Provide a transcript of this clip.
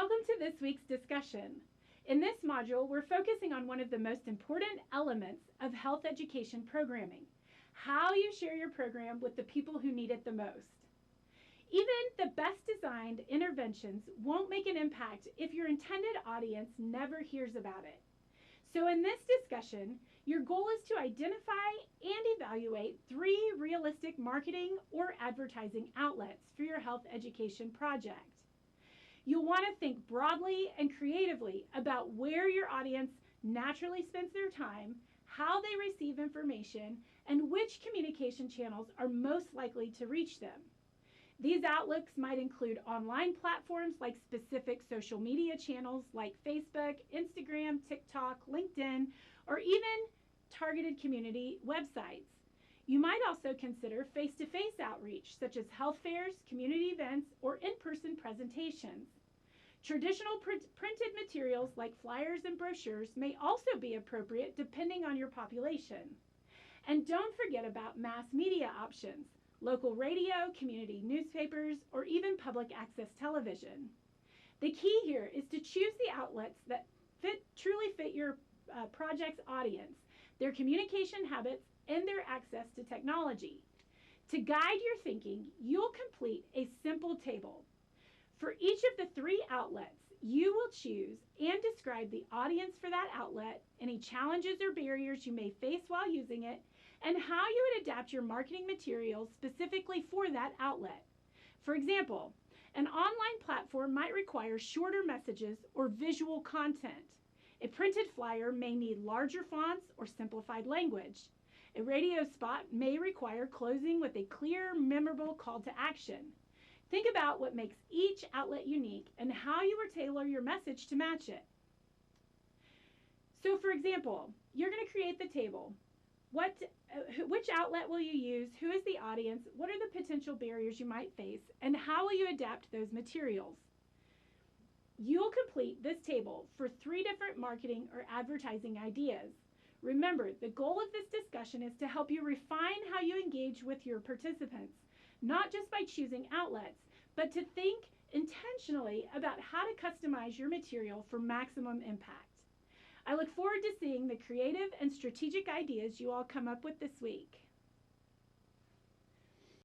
Welcome to this week's discussion. In this module, we're focusing on one of the most important elements of health education programming, how you share your program with the people who need it the most. Even the best designed interventions won't make an impact if your intended audience never hears about it. So in this discussion, your goal is to identify and evaluate 3 realistic marketing or advertising outlets for your health education project. You'll want to think broadly and creatively about where your audience naturally spends their time, how they receive information, and which communication channels are most likely to reach them. These outlets might include online platforms like specific social media channels like Facebook, Instagram, TikTok, LinkedIn, or even targeted community websites. You might also consider face-to-face outreach, such as health fairs, community events, or in-person presentations. Traditional printed materials like flyers and brochures may also be appropriate depending on your population. And don't forget about mass media options, local radio, community newspapers, or even public access television. The key here is to choose the outlets that truly fit your project's audience, their communication habits, and their access to technology. To guide your thinking, you'll complete a simple table. For each of the 3 outlets, you will choose and describe the audience for that outlet, any challenges or barriers you may face while using it, and how you would adapt your marketing materials specifically for that outlet. For example, an online platform might require shorter messages or visual content. A printed flyer may need larger fonts or simplified language. A radio spot may require closing with a clear, memorable call to action. Think about what makes each outlet unique and how you will tailor your message to match it. So for example, you're going to create the table. Which outlet will you use? Who is the audience? What are the potential barriers you might face? And how will you adapt those materials? You'll complete this table for 3 different marketing or advertising ideas. Remember, the goal of this discussion is to help you refine how you engage with your participants, not just by choosing outlets, but to think intentionally about how to customize your material for maximum impact. I look forward to seeing the creative and strategic ideas you all come up with this week.